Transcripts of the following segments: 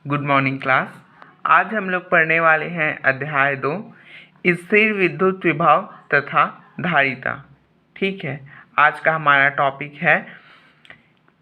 Good morning class. आज हम लोग पढ़ने वाले हैं अध्याय 2 स्थिर विद्युत विभव तथा धारिता। ठीक है, आज का हमारा टॉपिक है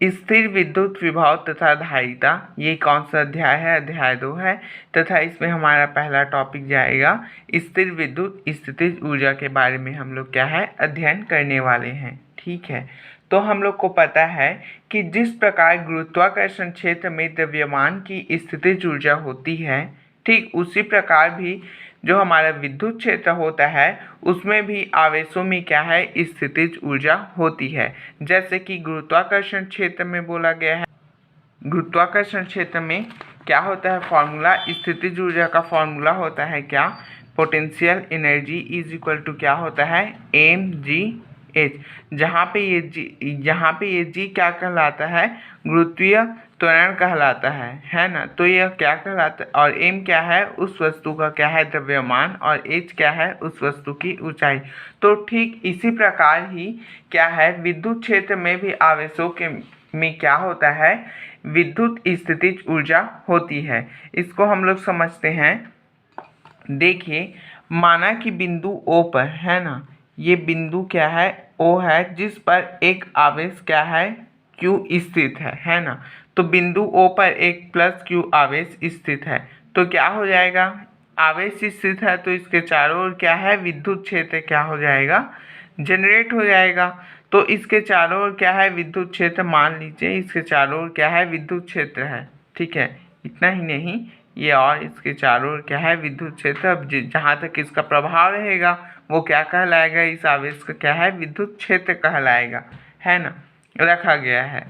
स्थिर विद्युत विभव तथा धारिता। ये कौन सा अध्याय है? अध्याय 2 है तथा इसमें हमारा पहला टॉपिक जाएगा स्थिर विद्युत स्थितिज ऊर्जा के बारे में हम लोग क्या है अध्ययन करने वाले हैं। ठीक है, तो हम लोग को पता है कि जिस प्रकार गुरुत्वाकर्षण क्षेत्र में द्रव्यमान की स्थितिज ऊर्जा होती है, ठीक उसी प्रकार भी जो हमारा विद्युत क्षेत्र होता है उसमें भी आवेशों में क्या है स्थितिज ऊर्जा होती है। जैसे कि गुरुत्वाकर्षण क्षेत्र में बोला गया है, गुरुत्वाकर्षण क्षेत्र में क्या होता है फॉर्मूला, स्थितिज ऊर्जा का फॉर्मूला होता है क्या, potential energy is equal to क्या होता है mgh। जहाँ पे ये g क्या कहलाता है, गुरुत्वीय त्वरण कहलाता है ना। तो यह क्या कहलाता है और m क्या है, उस वस्तु का क्या है द्रव्यमान, और h क्या है उस वस्तु की ऊंचाई। तो ठीक इसी प्रकार ही क्या है विद्युत क्षेत्र में भी आवेशों के में क्या होता है विद्युत स्थितिज ऊर्जा होती है। इसको हम लोग समझते हैं। देखिए, माना कि बिंदु O पर है ना, ये बिंदु क्या है O है जिस पर एक आवेश क्या है Q स्थित है ना। तो बिंदु O पर एक प्लस Q आवेश स्थित है। तो क्या हो जाएगा, आवेश स्थित है तो इसके चारों ओर क्या है विद्युत क्षेत्र क्या हो जाएगा, जनरेट हो जाएगा। तो इसके चारों ओर क्या है विद्युत क्षेत्र, मान लीजिए इसके चारों ओर क्या है विद्युत क्षेत्र है। ठीक है, इतना ही नहीं, ये और इसके चारों ओर क्या है विद्युत क्षेत्र। अब जहाँ तक इसका प्रभाव रहेगा वो क्या कहलाएगा, इस आवेश का क्या है विद्युत क्षेत्र कहलाएगा, है ना। रखा गया है,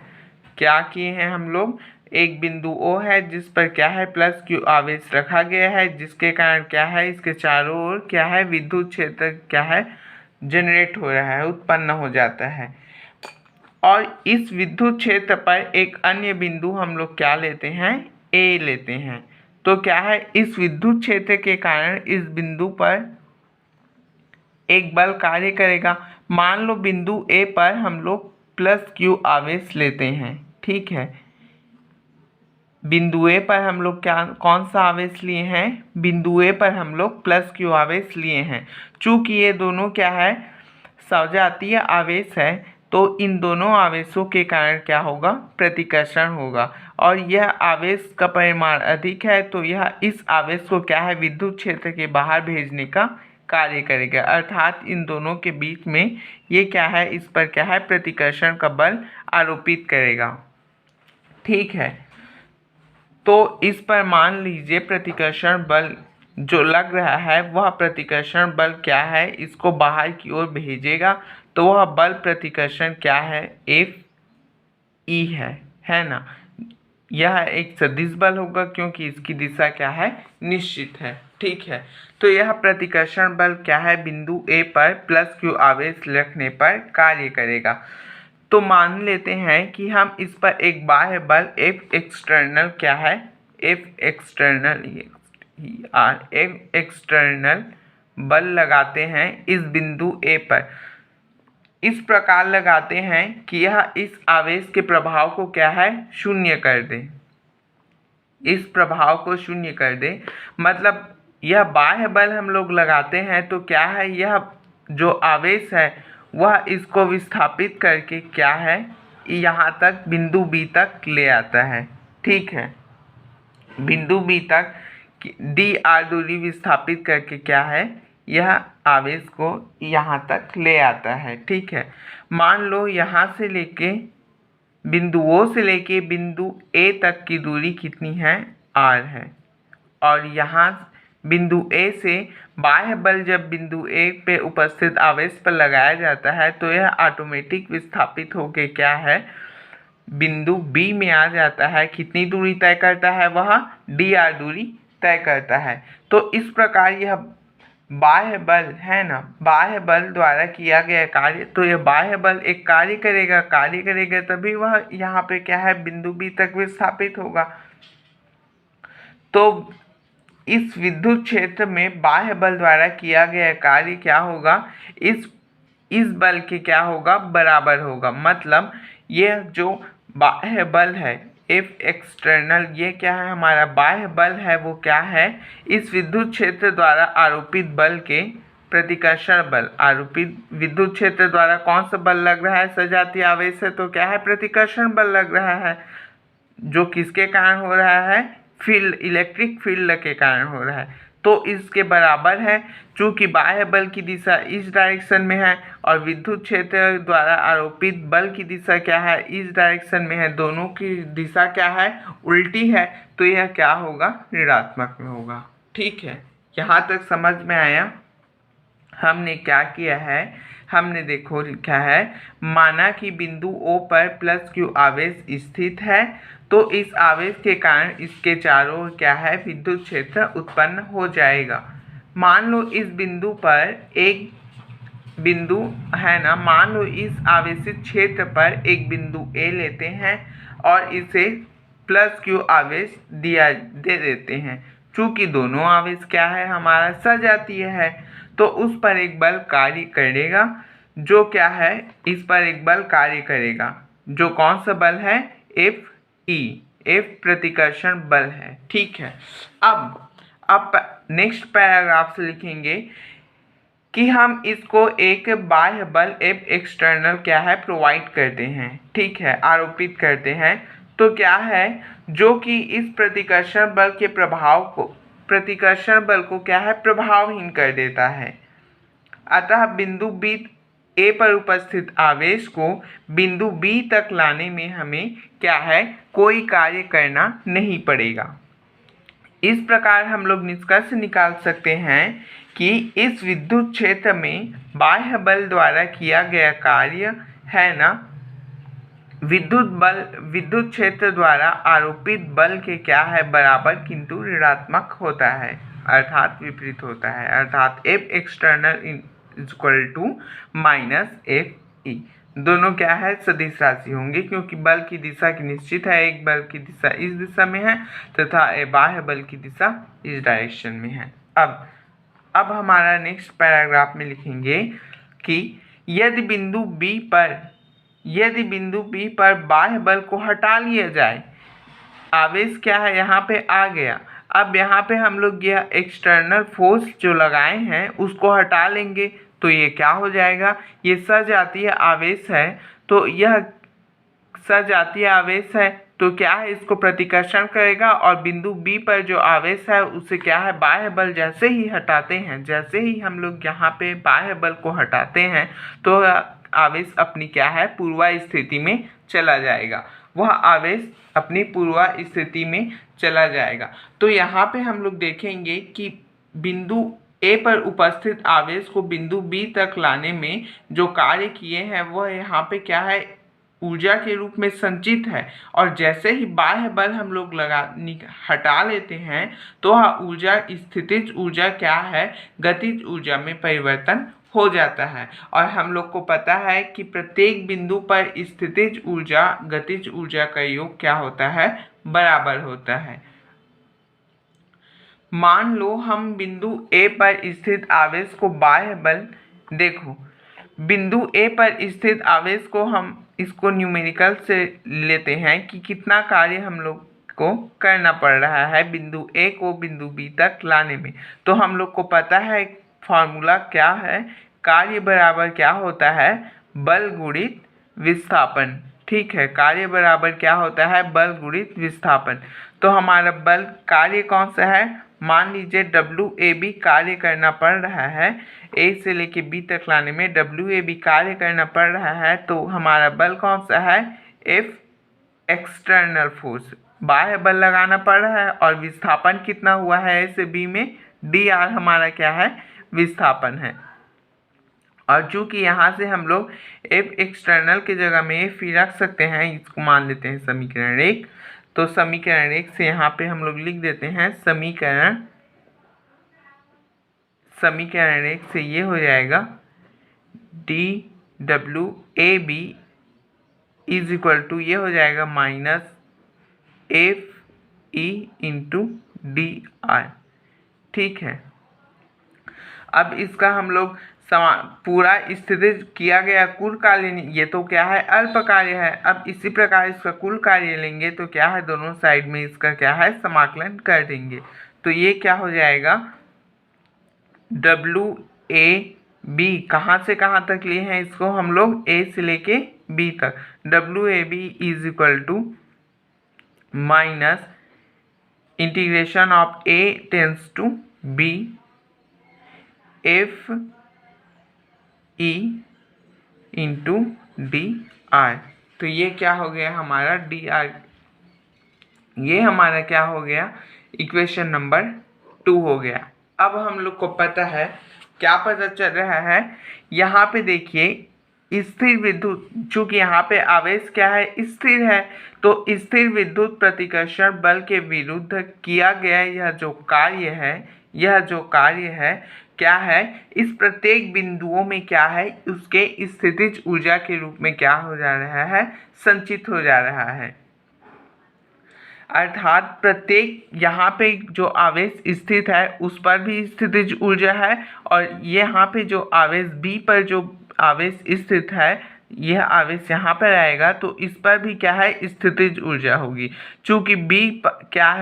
क्या किए हैं हम लोग, एक बिंदु O है जिस पर क्या है प्लस Q आवेश रखा गया है, जिसके कारण क्या है इसके चारों ओर क्या है विद्युत क्षेत्र क्या है जनरेट हो रहा है, उत्पन्न हो जाता है। और इस विद्युत क्षेत्र पर एक अन्य बिंदु हम लोग क्या लेते हैं, A लेते हैं। तो क्या है इस विद्युत क्षेत्र के कारण इस बिंदु पर एक बल कार्य करेगा। मान लो बिंदु A पर हम लोग प्लस Q आवेश लेते हैं। ठीक है, बिंदु A पर हम लोग क्या कौन सा आवेश लिए हैं, बिंदु A पर हम लोग प्लस Q आवेश लिए हैं। चूंकि ये दोनों क्या है सजातीय आवेश है, तो इन दोनों आवेशों के कारण क्या होगा प्रतिकर्षण होगा, और यह आवेश का परिमाण अधिक है तो यह इस आवेश को क्या है विद्युत क्षेत्र के बाहर भेजने का कार्य करेगा। अर्थात इन दोनों के बीच में ये क्या है इस पर क्या है प्रतिकर्षण का बल आरोपित करेगा। ठीक है, तो इस पर मान लीजिए प्रतिकर्षण बल जो लग रहा है वह प्रतिकर्षण बल क्या है इसको बाहर की ओर भेजेगा। तो वह बल प्रतिकर्षण क्या है Fe है ना। यह एक सदिश बल होगा क्योंकि इसकी दिशा क्या है निश्चित है। ठीक है, तो यह प्रतिकर्षण बल क्या है बिंदु A पर प्लस Q आवेश रखने पर कार्य करेगा। तो मान लेते हैं कि हम इस पर एक बाह्य बल F एक्सटर्नल क्या है, F एक्सटर्नल बल लगाते हैं इस बिंदु A पर। इस प्रकार लगाते हैं कि यह इस आवेश के प्रभाव को क्या है शून्य कर दे, इस प्रभाव को शून्य कर दे। मतलब यह बाह्य बल हम लोग लगाते हैं तो क्या है यह जो आवेश है वह इसको विस्थापित करके क्या है यहाँ तक बिंदु B तक ले आता है। ठीक है, बिंदु B तक dr दूरी विस्थापित करके क्या है यह आवेश को यहाँ तक ले आता है। ठीक है, मान लो यहाँ से लेके बिंदु O से लेके बिंदु A तक की दूरी कितनी है r है, और यहाँ बिंदु A से बाह्य बल जब बिंदु A पे उपस्थित आवेश पर लगाया जाता है तो यह ऑटोमेटिक विस्थापित होके क्या है बिंदु B में आ जाता है। कितनी दूरी तय करता है, वह dr दूरी तय करता है। तो इस प्रकार यह बाह्य बल है ना, बाह्य बल द्वारा किया गया कार्य। तो यह बाह्य बल एक कार्य करेगा तभी वह यहाँ पे क्या है बिंदु B तक विस्थापित होगा। तो इस विद्युत क्षेत्र में बाह्य बल द्वारा किया गया कार्य क्या होगा, इस बल के क्या होगा बराबर होगा। मतलब यह जो बाह्य बल है एफ एक्सटर्नल, ये क्या है, हमारा बाह्य बल है, वो क्या है, इस विद्युत क्षेत्र द्वारा आरोपित बल के प्रतिकर्षण बल। आरोपित विद्युत क्षेत्र द्वारा कौन सा बल लग रहा है, सजातीय आवेश है तो क्या है, प्रतिकर्षण बल लग रहा है, जो किसके कारण हो रहा है, फील्ड, इलेक्ट्रिक फील्ड के कारण हो रहा है। तो इसके बराबर है, चूंकि बाह्य बल की दिशा इस डायरेक्शन में है और विद्युत क्षेत्र द्वारा आरोपित बल की दिशा क्या है, इस डायरेक्शन में है, दोनों की दिशा क्या है, उल्टी है, तो यह क्या होगा, ऋणात्मक में होगा। ठीक है, यहाँ तक समझ में आया। हमने क्या किया है, हमने देखो लिखा है, माना कि बिंदु O पर प्लस Q आवेश स्थित है, तो इस आवेश के कारण इसके चारों ओर क्या है, विद्युत क्षेत्र उत्पन्न हो जाएगा। मान लो इस बिंदु पर एक बिंदु है ना, मान लो इस आवेशित क्षेत्र पर एक बिंदु A लेते हैं और इसे प्लस Q आवेश दे देते हैं। चूंकि दोनों आवेश क्या है, हमारा सजातीय है, तो उस पर एक बल कार्य करेगा, जो क्या है, इस पर एक बल कार्य करेगा, जो कौन सा बल है, एफ ई, एफ प्रतिकर्षण बल है। ठीक है, अब नेक्स्ट पैराग्राफ से लिखेंगे कि हम इसको एक बाह्य बल एफ एक्सटर्नल क्या है, प्रोवाइड करते हैं। ठीक है, आरोपित करते हैं, तो क्या है, जो कि इस प्रतिकर्षण बल के प्रभाव को, प्रतिकर्षण बल को क्या है, प्रभावहीन कर देता है। अतः बिंदु बी ए पर उपस्थित आवेश को बिंदु बी तक लाने में हमें क्या है, कोई कार्य करना नहीं पड़ेगा। इस प्रकार हम लोग निष्कर्ष निकाल सकते हैं कि इस विद्युत क्षेत्र में बाह्य बल द्वारा किया गया कार्य है ना, विद्युत क्षेत्र द्वारा आरोपित बल के क्या है, बराबर किंतु ऋणात्मक होता है, अर्थात विपरीत होता है, अर्थात F external equal to minus F E. दोनों क्या है, सदिश राशि होंगे, क्योंकि बल की दिशा की निश्चित है, एक बल की दिशा इस दिशा में है तथा बाह्य बल की दिशा इस डायरेक्शन में है। अब हमारा नेक्स्ट पैराग्राफ में लिखेंगे कि यदि बिंदु बी पर बाह्य बल को हटा लिया जाए, आवेश क्या है, यहाँ पे आ गया, अब यहाँ पे हम लोग यह एक्सटर्नल फोर्स जो लगाए हैं उसको हटा लेंगे, तो ये क्या हो जाएगा, ये सजातीय आवेश है, तो यह सजातीय आवेश है, तो क्या है, इसको प्रतिकर्षण करेगा और बिंदु बी पर जो आवेश है उसे क्या है, बाह्य बल जैसे ही हटाते हैं, जैसे ही हम लोग यहाँ पे बाह्य बल को हटाते हैं तो आवेश अपनी क्या है, पूर्वा स्थिति में चला जाएगा, वह आवेश अपनी पूर्वा स्थिति में चला जाएगा। तो यहाँ पे हम लोग देखेंगे कि बिंदु ए पर उपस्थित आवेश को बिंदु बी तक लाने में जो कार्य किए हैं वह यहाँ पे क्या है, ऊर्जा के रूप में संचित है, और जैसे ही बाह्य बल हम लोग हटा लेते हैं तो वह ऊर्जा, स्थितिज ऊर्जा क्या है, गतिज ऊर्जा में परिवर्तन हो जाता है। और हम लोग को पता है कि प्रत्येक बिंदु पर स्थितिज ऊर्जा गतिज ऊर्जा का योग क्या होता है, बराबर होता है। मान लो हम बिंदु ए पर स्थित आवेश को बाह्य बल, देखो बिंदु ए पर स्थित आवेश को हम इसको न्यूमेरिकल से लेते हैं कि कितना कार्य हम लोग को करना पड़ रहा है बिंदु ए को बिंदु बी तक लाने में। तो हम लोग को पता है फॉर्मूला क्या है, कार्य बराबर क्या होता है, बल गुणित विस्थापन। ठीक है, कार्य बराबर क्या होता है, बल गुणित विस्थापन। तो हमारा बल कार्य कौन सा है, मान लीजिए WAB कार्य करना पड़ रहा है, ए से लेके बी तक लाने में WAB कार्य करना पड़ रहा है, तो हमारा बल कौन सा है, एफ एक्सटर्नल फोर्स, बाह्य बल लगाना पड़ रहा है, और विस्थापन कितना हुआ है ए से बी में, DR हमारा क्या है, विस्थापन है। और चूंकि यहाँ से हम लोग एफ एक्सटर्नल के जगह में एफ रख सकते हैं, इसको मान लेते हैं समीकरण 1, तो समीकरण 1 से यहाँ पे हम लोग लिख देते हैं समीकरण 1 से ये हो जाएगा DWAB इज इक्वल टू, ये हो जाएगा माइनस FE इंटू DR। ठीक है, अब इसका हम लोग पूरा स्थितिज किया गया कुल कार्य, ये तो क्या है अल्प कार्य है। अब इसी प्रकार इसका कुल कार्य लेंगे तो क्या है दोनों साइड में इसका क्या है समाकलन कर देंगे। तो ये क्या हो जाएगा डब्ल्यू ए बी, कहाँ से कहाँ तक लिए हैं इसको हम लोग ए से लेके बी तक, W A B is equal to minus integration of A tends to B F E into D R. तो ये क्या हो गया हमारा डी आर, ये हमारा क्या हो गया इक्वेशन नंबर 2 हो गया। अब हम लोग को पता है क्या पता चल रहा है, यहाँ पे देखिए स्थिर विद्युत, चूंकि यहाँ पे आवेश क्या है स्थिर है, तो स्थिर विद्युत प्रतिकर्षण बल के विरुद्ध किया गया यह जो कार्य है क्या है इस प्रत्येक बिंदुओं में क्या है उसके स्थितिज ऊर्जा के रूप में क्या हो जा रहा है संचित हो जा रहा है। अर्थात प्रत्येक यहाँ पे जो आवेश स्थित है उस पर भी स्थितिज ऊर्जा है, और यहाँ पे जो आवेश B पर जो आवेश स्थित है यह आवेश यहाँ पर आएगा तो इस पर भी क्या है स्थितिज ऊर्जा होगी। चूँकि B क्या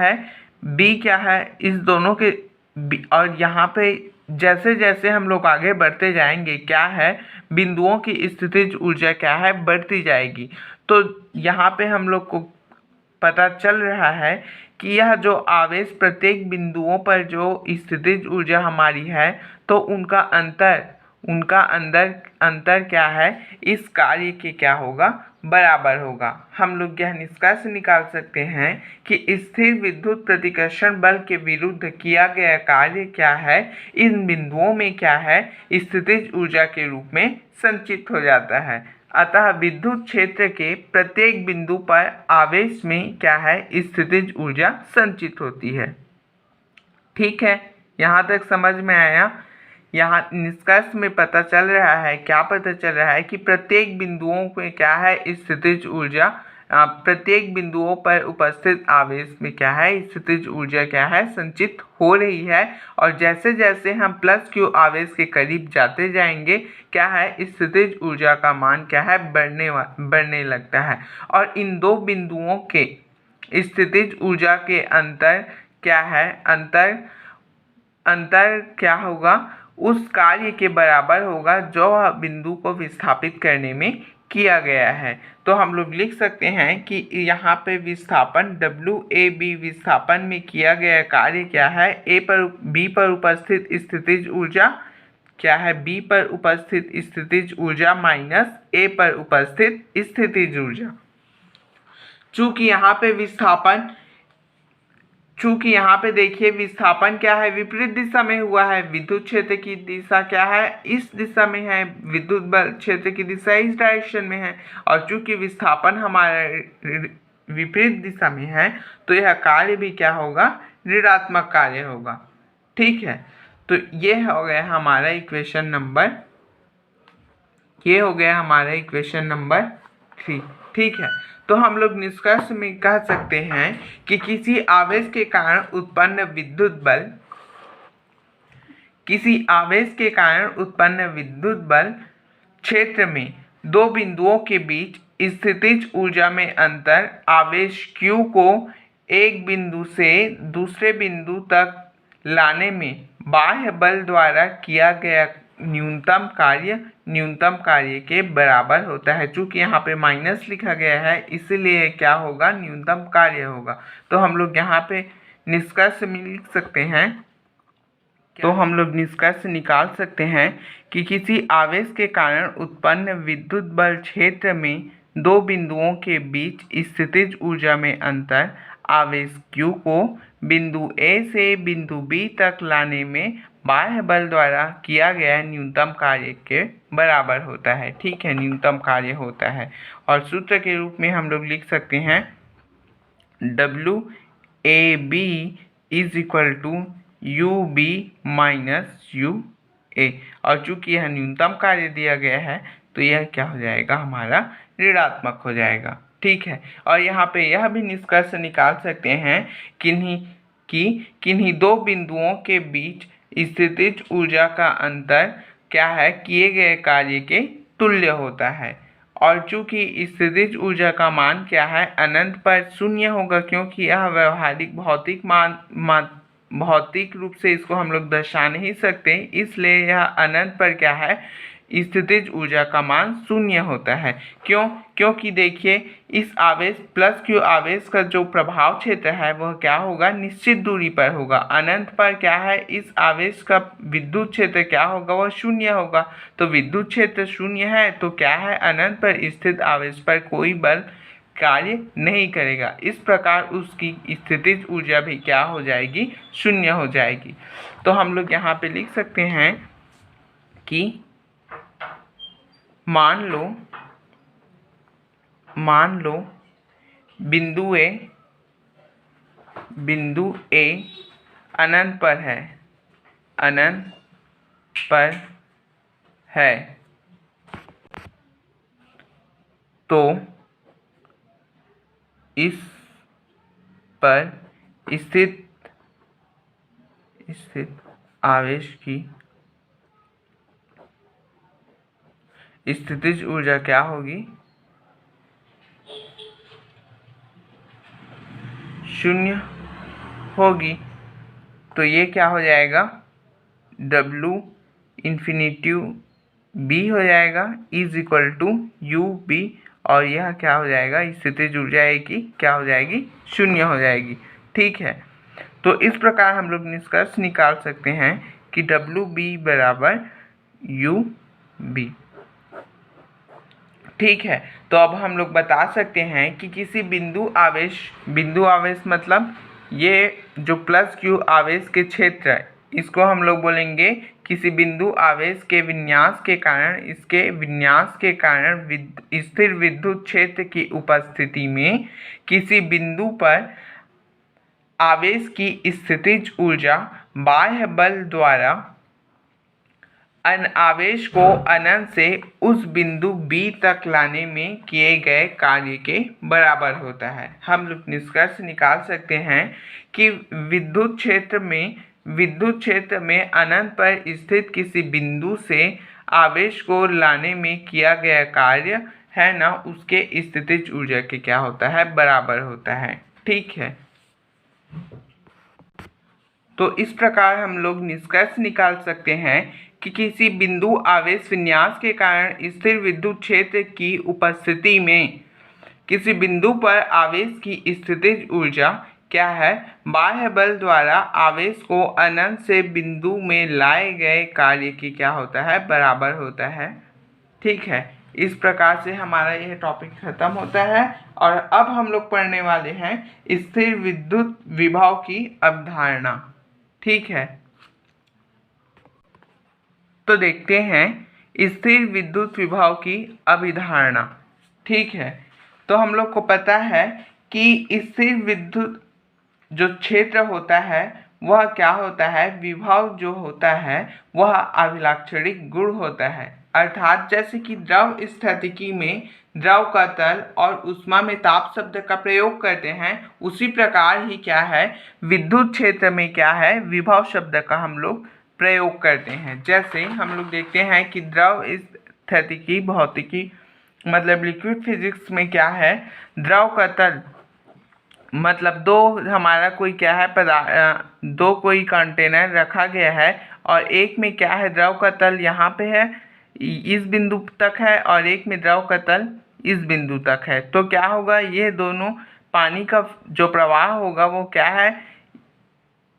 है इस दोनों के और यहाँ पे जैसे जैसे हम लोग आगे बढ़ते जाएंगे क्या है बिंदुओं की स्थितिज ऊर्जा क्या है बढ़ती जाएगी। तो यहाँ पे हम लोग को पता चल रहा है कि यह जो आवेश प्रत्येक बिंदुओं पर जो स्थितिज ऊर्जा हमारी है तो उनका अंतर क्या है इस कार्य के क्या होगा बराबर होगा। हम लोग यह निष्कर्ष निकाल सकते हैं कि स्थिर विद्युत प्रतिकर्षण बल के विरुद्ध किया गया कार्य क्या है इन बिंदुओं में क्या है स्थितिज ऊर्जा के रूप में संचित हो जाता है। अतः विद्युत क्षेत्र के प्रत्येक बिंदु पर आवेश में क्या है स्थितिज ऊर्जा संचित होती है। ठीक है, यहाँ तक समझ में आया। यहाँ निष्कर्ष में पता चल रहा है, क्या पता चल रहा है कि प्रत्येक बिंदुओं में क्या है स्थितिज ऊर्जा, प्रत्येक बिंदुओं पर उपस्थित आवेश में क्या है स्थितिज ऊर्जा क्या है संचित हो रही है, और जैसे जैसे हम प्लस क्यू आवेश के करीब जाते जाएंगे क्या है स्थितिज ऊर्जा का मान क्या है बढ़ने लगता है। और इन दो बिंदुओं के स्थितिज ऊर्जा के अंतर क्या होगा उस कार्य के बराबर होगा जो बिंदु को विस्थापित करने में किया गया है। तो हम लोग लिख सकते हैं कि यहाँ पे विस्थापन WAB विस्थापन में किया गया कार्य क्या है B पर उपस्थित स्थितिज ऊर्जा क्या है B पर उपस्थित स्थितिज ऊर्जा माइनस A पर उपस्थित स्थितिज ऊर्जा। चूंकि यहाँ पे देखिए विस्थापन क्या है विपरीत दिशा में हुआ है, विद्युत क्षेत्र की दिशा क्या है इस दिशा में है, विद्युत बल क्षेत्र की दिशा इस डायरेक्शन में है, और चूंकि विस्थापन हमारा विपरीत दिशा में है तो यह कार्य भी क्या होगा ऋणात्मक कार्य होगा। ठीक है, तो ये हो गया हमारा इक्वेशन नंबर 3। ठीक है, तो हम लोग निष्कर्ष में कह सकते हैं कि किसी आवेश के कारण उत्पन्न विद्युत बल क्षेत्र में दो बिंदुओं के बीच स्थितिज ऊर्जा में अंतर आवेश Q को एक बिंदु से दूसरे बिंदु तक लाने में बाह्य बल द्वारा किया गया न्यूनतम कार्य के बराबर होता है। चूंकि यहाँ पे माइनस लिखा गया है इसीलिए क्या होगा न्यूनतम कार्य होगा। तो हम लोग यहाँ पे निष्कर्ष में लिख सकते हैं, तो हम लोग निष्कर्ष निकाल सकते हैं कि किसी आवेश के कारण उत्पन्न विद्युत बल क्षेत्र में दो बिंदुओं के बीच स्थितिज ऊर्जा में अंतर आवेश Q को बिंदु A से बिंदु B तक लाने में बाह्य बल द्वारा किया गया न्यूनतम कार्य के बराबर होता है। ठीक है, न्यूनतम कार्य होता है, और सूत्र के रूप में हम लोग लिख सकते हैं WAB is equal to UB minus UA, और चूंकि यह न्यूनतम कार्य दिया गया है तो यह क्या हो जाएगा हमारा ऋणात्मक हो जाएगा। ठीक है, और यहाँ पे यह भी निष्कर्ष निकाल सकते हैं किन्हीं दो बिंदुओं के बीच स्थितिज ऊर्जा का अंतर क्या है, किए गए कार्य के तुल्य होता है। और चूंकि स्थितिज ऊर्जा का मान क्या है, अनंत पर शून्य होगा, क्योंकि यह व्यवहारिक भौतिक रूप से इसको हम लोग दर्शा नहीं सकते, इसलिए यह अनंत पर क्या है, स्थितिज ऊर्जा का मान शून्य होता है। क्यों? क्योंकि देखिए इस आवेश प्लस क्यू आवेश का जो प्रभाव क्षेत्र है वह क्या होगा, निश्चित दूरी पर होगा। अनंत पर क्या है, इस आवेश का विद्युत क्षेत्र क्या होगा, वह शून्य होगा। तो विद्युत क्षेत्र शून्य है तो क्या है, अनंत पर स्थित आवेश पर कोई बल कार्य नहीं करेगा। इस प्रकार उसकी स्थितिज ऊर्जा भी क्या हो जाएगी, शून्य हो जाएगी। तो हम लोग यहाँ पे लिख सकते हैं कि मान लो बिंदु ए अनंत पर है तो इस पर स्थित आवेश की स्थितिज ऊर्जा क्या होगी, शून्य होगी। तो ये क्या हो जाएगा, W इन्फिनिटी B हो जाएगा इज इक्वल टू UB, और यह क्या हो जाएगा, स्थितिज ऊर्जा की क्या हो जाएगी, शून्य हो जाएगी। ठीक है, तो इस प्रकार हम लोग निष्कर्ष निकाल सकते हैं कि WB बराबर UB। ठीक है, तो अब हम लोग बता सकते हैं कि किसी बिंदु आवेश मतलब ये जो प्लस क्यू आवेश के क्षेत्र है, इसको हम लोग बोलेंगे किसी बिंदु आवेश के विन्यास के कारण स्थिर विद्युत क्षेत्र की उपस्थिति में किसी बिंदु पर आवेश की स्थितिज ऊर्जा बाह्य बल द्वारा आवेश को अनंत से उस बिंदु B तक लाने में किए गए कार्य के बराबर होता है। हम लोग निष्कर्ष निकाल सकते हैं कि विद्युत क्षेत्र में अनंत पर स्थित किसी बिंदु से आवेश को लाने में किया गया कार्य है ना, उसके स्थितिज ऊर्जा के क्या होता है, बराबर होता है। ठीक है, तो इस प्रकार हम लोग निष्कर्ष निकाल सकते हैं कि किसी बिंदु आवेश विन्यास के कारण स्थिर विद्युत क्षेत्र की उपस्थिति में किसी बिंदु पर आवेश की स्थितिज ऊर्जा क्या है, बाह्य बल द्वारा आवेश को अनंत से बिंदु में लाए गए कार्य की क्या होता है, बराबर होता है। ठीक है, इस प्रकार से हमारा यह टॉपिक खत्म होता है और अब हम लोग पढ़ने वाले हैं स्थिर विद्युत विभव की अवधारणा। ठीक है, तो देखते हैं स्थिर विद्युत विभव की अभिधारणा। ठीक है, तो हम लोग को पता है कि स्थिर विद्युत जो क्षेत्र होता है वह क्या होता है, विभव जो होता है वह अभिलाक्षणिक गुण होता है। अर्थात जैसे कि द्रव स्थितिकी में द्रव का तल और ऊष्मा में ताप शब्द का प्रयोग करते हैं, उसी प्रकार ही क्या है, विद्युत क्षेत्र में क्या है, विभव शब्द का हम लोग प्रयोग करते हैं। जैसे हम लोग देखते हैं कि द्रव स्थितिकी भौतिकी मतलब लिक्विड फिजिक्स में क्या है, द्रव का तल मतलब दो हमारा कोई क्या है दो कोई कंटेनर रखा गया है और एक में क्या है, द्रव का तल यहाँ पे है, इस बिंदु तक है, और एक में द्रव का तल इस बिंदु तक है। तो क्या होगा, ये दोनों पानी का जो प्रवाह होगा वो क्या है,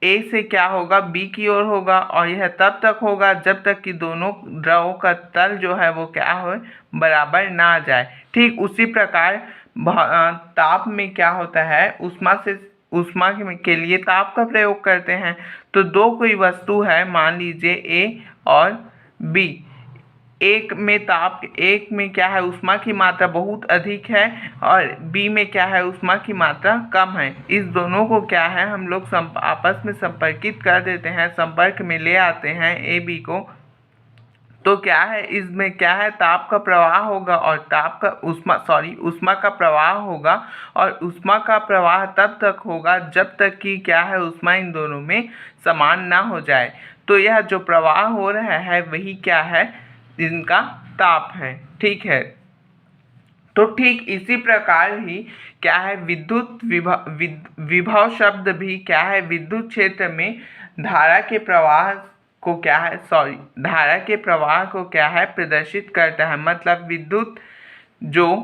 ए से क्या होगा, बी की ओर होगा, और यह तब तक होगा जब तक कि दोनों द्रवों का तल जो है वो क्या हो, बराबर ना आ जाए। ठीक उसी प्रकार ताप में क्या होता है, ऊष्मा के लिए ताप का प्रयोग करते हैं। तो दो कोई वस्तु है, मान लीजिए ए और बी, एक में क्या है, ऊष्मा की मात्रा बहुत अधिक है और बी में क्या है, ऊष्मा की मात्रा कम है। इस दोनों को क्या है, हम लोग आपस में संपर्कित कर देते हैं, संपर्क में ले आते हैं ए बी को। तो क्या है, इसमें क्या है, ताप का प्रवाह होगा और ताप का उष्मा का प्रवाह होगा। और उष्मा का प्रवाह तब तक होगा जब तक कि क्या है, उष्मा इन दोनों में समान ना हो जाए। तो यह जो प्रवाह हो रहा है वही क्या है, इनका ताप है। ठीक है, तो ठीक इसी प्रकार ही क्या है, विभव शब्द भी क्या है, विद्युत क्षेत्र में धारा के प्रवाह को क्या है, धारा के प्रवाह को क्या है, प्रदर्शित करता है। मतलब विद्युत जो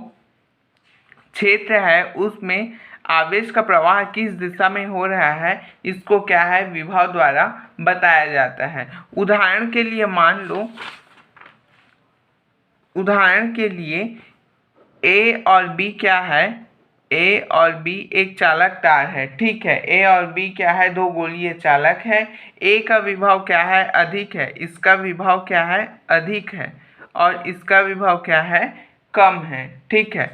क्षेत्र है उसमें आवेश का प्रवाह किस दिशा में हो रहा है, इसको क्या है, विभव द्वारा बताया जाता है। उदाहरण के लिए मान लो, उदाहरण के लिए ए और बी क्या है, ए और बी एक चालक तार है। ठीक है, ए और बी क्या है, दो गोलीय चालक है। ए का विभव क्या है, अधिक है, इसका विभव क्या है, अधिक है, और इसका विभव क्या है, कम है। ठीक है,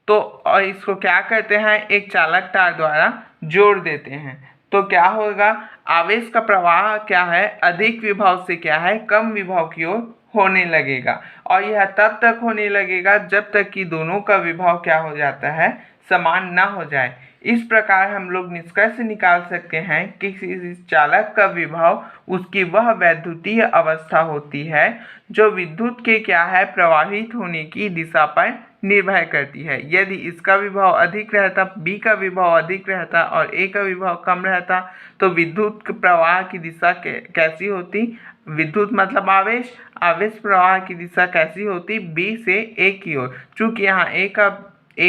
तो और इसको क्या करते हैं, एक चालक तार द्वारा जोड़ देते हैं। तो क्या होगा, आवेश का प्रवाह क्या है, अधिक विभव से क्या है, कम विभव की ओर होने लगेगा। और यह तब तक होने लगेगा जब तक कि दोनों का विभव क्या हो जाता है, समान ना हो जाए। इस प्रकार हम लोग निष्कर्ष निकाल सकते हैं कि किसी चालक का विभव उसकी वह वैद्युतीय अवस्था होती है जो विद्युत के क्या है, प्रवाहित होने की दिशा पर निर्भर करती है। यदि इसका विभव अधिक रहता, बी का विभव अधिक रहता और ए का विभव कम रहता, तो विद्युत प्रवाह की दिशा कैसी होती, विद्युत मतलब आवेश, आवेश प्रवाह की दिशा कैसी होती, बी से ए की ओर। चूंकि यहाँ ए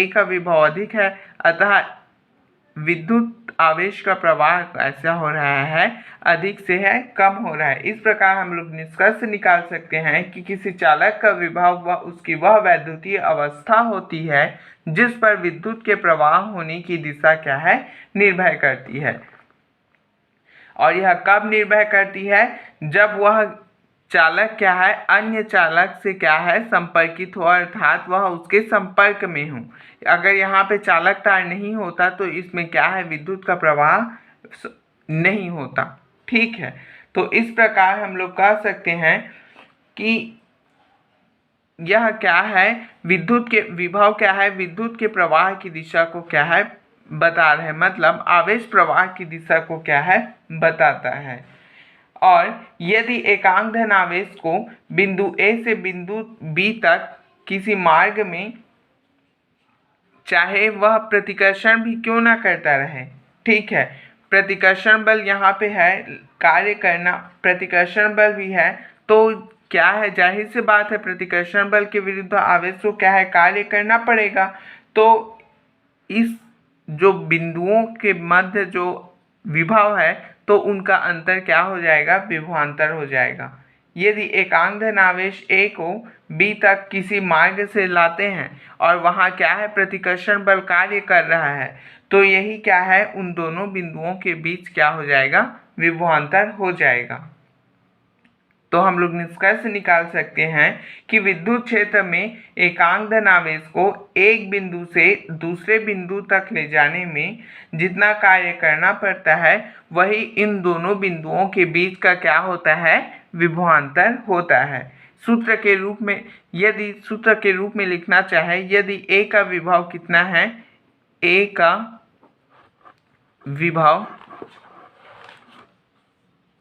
का विभव अधिक है, अतः विद्युत आवेश का प्रवाह ऐसा हो रहा है, अधिक से है, कम हो रहा है। इस प्रकार हम लोग निष्कर्ष निकाल सकते हैं कि किसी चालक का विभव व उसकी वह वैद्युतीय अवस्था होती है जिस पर विद्युत के प्रवाह होने की दिशा क्या है, निर्भर करती है। और यह कब निर्भर करती है, जब वह चालक क्या है, अन्य चालक से क्या है, संपर्कित हो, अर्थात वह उसके संपर्क में हो। अगर यहाँ पे चालक तार नहीं होता तो इसमें क्या है, विद्युत का प्रवाह नहीं होता। ठीक है, तो इस प्रकार हम लोग कह सकते हैं कि यह क्या है, विद्युत के विभव क्या है, विद्युत के प्रवाह की दिशा को क्या है, बता रहे हैं। मतलब आवेश प्रवाह की दिशा को क्या है, बताता है। और यदि एकांक धन आवेश को बिंदु ए से बिंदु बी तक किसी मार्ग में, चाहे वह प्रतिकर्षण भी क्यों ना करता रहे, ठीक है, प्रतिकर्षण बल यहाँ पे है, कार्य करना, प्रतिकर्षण बल भी है, तो क्या है, जाहिर सी बात है, प्रतिकर्षण बल के विरुद्ध आवेश को क्या है, कार्य करना पड़ेगा। तो इस जो बिंदुओं के मध्य जो विभव है, तो उनका अंतर क्या हो जाएगा, विभवांतर हो जाएगा। यदि एकांक धन आवेश ए को बी तक किसी मार्ग से लाते हैं और वहाँ क्या है, प्रतिकर्षण बल कार्य कर रहा है, तो यही क्या है, उन दोनों बिंदुओं के बीच क्या हो जाएगा, विभवांतर हो जाएगा। तो हम लोग निष्कर्ष निकाल सकते हैं कि विद्युत क्षेत्र में एकांक धन आवेश को एक बिंदु से दूसरे बिंदु तक ले जाने में जितना कार्य करना पड़ता है, वही इन दोनों बिंदुओं के बीच का क्या होता है, विभवांतर होता है। सूत्र के रूप में, यदि सूत्र के रूप में लिखना चाहे, यदि ए का विभव कितना है, ए का विभव,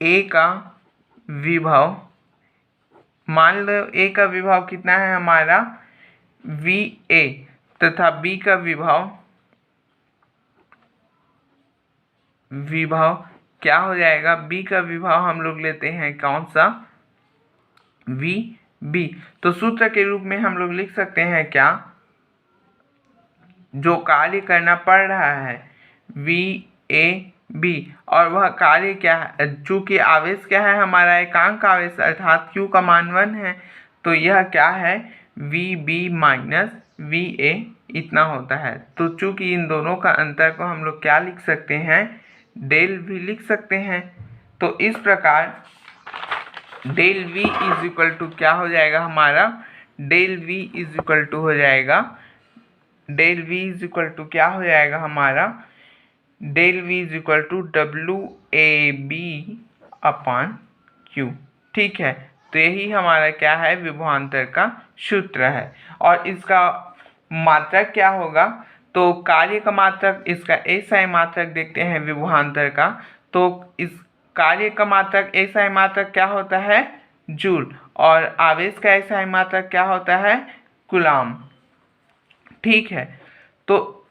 ए का विभव, मान लो ए का विभव कितना है हमारा, वी ए, तथा बी का विभव क्या हो जाएगा, बी का विभव हम लोग लेते हैं कौन सा, वी बी। तो सूत्र के रूप में हम लोग लिख सकते हैं क्या, जो कार्य करना पड़ रहा है वी ए बी, और वह कार्य क्या है, चूंकि आवेश क्या है हमारा, एकांक आवेश अर्थात Q का मान 1 है, तो यह क्या है, V B minus V A इतना होता है। तो चूंकि इन दोनों का अंतर को हम लोग क्या लिख सकते हैं, डेल वी लिख सकते हैं। तो इस प्रकार del V is equal to क्या हो जाएगा हमारा, del V is equal to हो जाएगा, del V is equal to क्या हो जाएगा हमारा, del V is equal to W A B upon Q. ठीक है, तो यही हमारा क्या है, विभवांतर का सूत्र है। और इसका मात्रक क्या होगा, तो कार्य का मात्रक, इसका एसआई मात्रक देखते हैं विभवांतर का। तो इस कार्य का मात्रक एसआई मात्रक क्या होता है, जूल, और आवेश का एसआई मात्रक क्या होता है, कूलाम। ठीक है, तो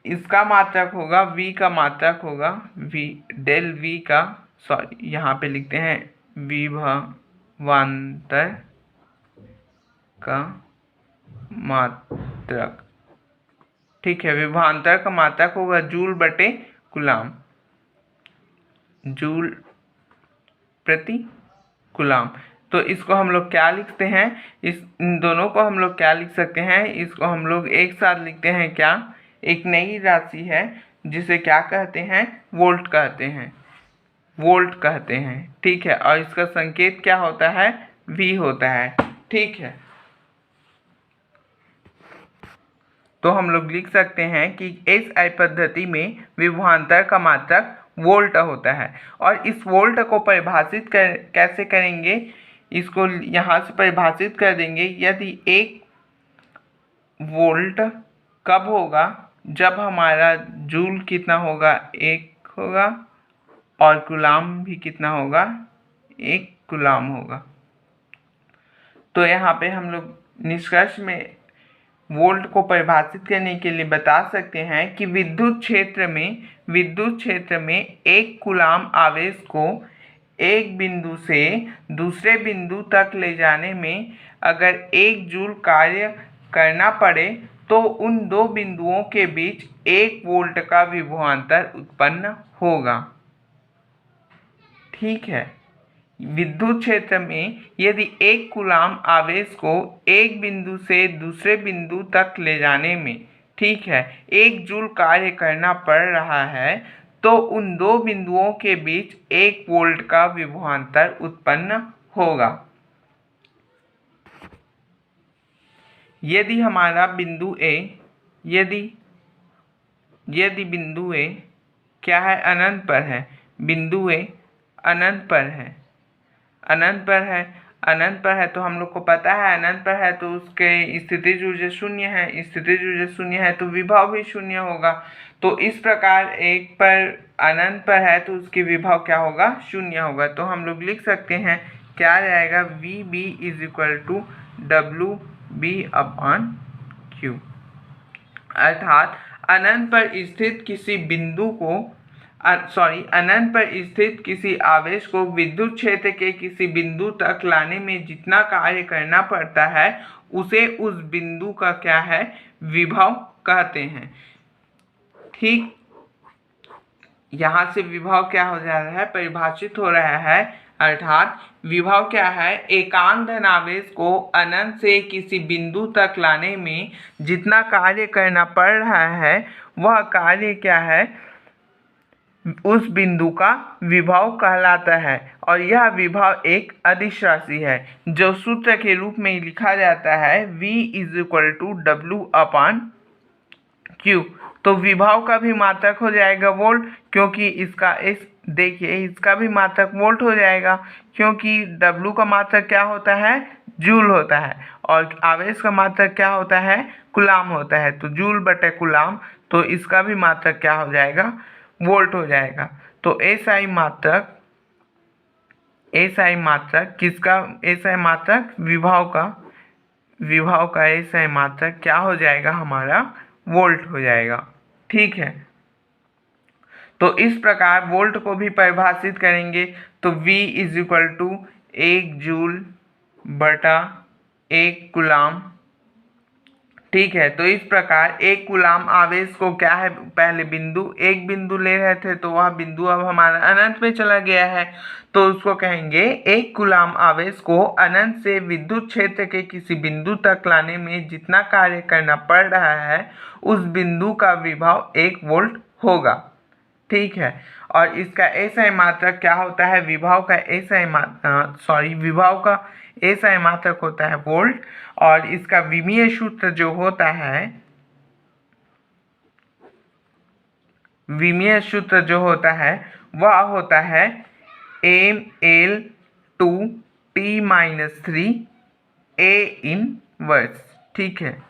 इसका मात्रक होगा, v का मात्रक होगा v, डेल v का, सॉरी यहाँ पे लिखते हैं विभवांतर का मात्रक। ठीक है, विभवांतर का मात्रक होगा जूल बटे कूलाम, जूल प्रति कूलाम। तो इसको हम लोग क्या लिखते हैं, इन दोनों को हम लोग क्या लिख सकते हैं, इसको हम लोग एक साथ लिखते हैं क्या, एक नई राशि है जिसे क्या कहते हैं, वोल्ट कहते हैं, वोल्ट कहते हैं। ठीक है, और इसका संकेत क्या होता है, v होता है। ठीक है, तो हम लोग लिख सकते हैं कि एसआई पद्धति में विभवांतर का मात्रक वोल्ट होता है। और इस वोल्ट को परिभाषित कैसे करेंगे, इसको यहाँ से परिभाषित कर देंगे। यदि 1 वोल्ट कब होगा, जब हमारा जूल कितना होगा, 1 होगा, और कूलाम भी कितना होगा, 1 कूलाम होगा। तो यहाँ पे हम लोग निष्कर्ष में वोल्ट को परिभाषित करने के लिए बता सकते हैं कि विद्युत क्षेत्र में 1 कूलाम आवेश को एक बिंदु से दूसरे बिंदु तक ले जाने में अगर 1 जूल कार्य करना पड़े तो उन दो बिंदुओं के बीच 1 वोल्ट का विभवांतर उत्पन्न होगा। ठीक है, विद्युत क्षेत्र में यदि 1 कूलाम आवेश को एक बिंदु से दूसरे बिंदु तक ले जाने में, ठीक है, 1 जूल कार्य करना पड़ रहा है तो उन दो बिंदुओं के बीच 1 वोल्ट का विभवांतर उत्पन्न होगा। यदि हमारा बिंदु ए, यदि बिंदु ए क्या है, अनंत पर है, बिंदु ए अनंत पर है, अनंत पर है तो हम लोग को पता है अनंत पर है तो उसके स्थितिज ऊर्जा शून्य है, स्थितिज ऊर्जा शून्य है तो विभव भी शून्य होगा। तो इस प्रकार एक पर अनंत पर है तो उसकी विभव क्या होगा, शून्य होगा। तो हम लोग लिख सकते हैं क्या रहेगा, V B is equal to W B upon Q. अर्थात अनंत पर स्थित किसी बिंदु को अनंत पर स्थित किसी आवेश को विद्युत क्षेत्र के किसी बिंदु तक लाने में जितना कार्य करना पड़ता है उसे उस बिंदु का क्या है, विभव कहते हैं। ठीक, यहाँ से विभव क्या हो जा रहा है, परिभाषित हो रहा है। अर्थात विभव क्या है, एकांक धनावेश को अनंत से किसी बिंदु तक लाने में जितना कार्य करना पड़ रहा है वह कार्य क्या है, उस बिंदु का विभव कहलाता है। और यह विभव एक अदिश राशि है जो सूत्र के रूप में लिखा जाता है v is equal to W upon Q. तो विभव का भी मात्रक हो जाएगा वोल्ट, क्योंकि इसका देखिए इसका भी मात्रक वोल्ट हो जाएगा, क्योंकि W का मात्रक क्या होता है, जूल होता है, और आवेश का मात्रक क्या होता है, कूलाम होता है। तो जूल बटे कूलाम, तो इसका भी मात्रक क्या हो जाएगा, वोल्ट हो जाएगा। तो एसआई मात्रक किसका, एसआई मात्रक विभव का एसआई मात्रक क्या हो जाएगा, हमारा वोल्ट हो जाएगा। ठीक है, तो इस प्रकार वोल्ट को भी परिभाषित करेंगे तो V is equal to 1 joule बटा 1 कूलाम। ठीक है, तो इस प्रकार 1 कूलाम आवेश को क्या है, पहले एक बिंदु ले रहे थे तो वह बिंदु अब हमारा अनंत में चला गया है, तो उसको कहेंगे 1 कूलाम आवेश को अनंत से विद्युत क्षेत्र के किसी बिंदु तक लाने में जितना कार्य करना पड़ रहा है उस बिंदु का विभव 1 वोल्ट होगा। ठीक है, और इसका एसआई मात्रक क्या होता है, विभव का एसआई मात्रक होता है वोल्ट, और इसका विमीय सूत्र जो होता है, वह होता है M L 2t-3 A inverse. ठीक है,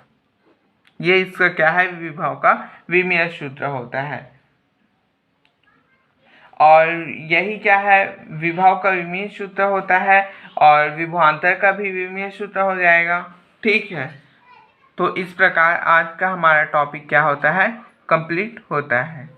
ये इसका क्या है, विभव का विमेय सूत्र होता है। और यही क्या है, विभव का विमेय सूत्र होता है और विभवांतर का भी विमेय सूत्र हो जाएगा। ठीक है, तो इस प्रकार आज का हमारा टॉपिक क्या होता है, कंप्लीट होता है।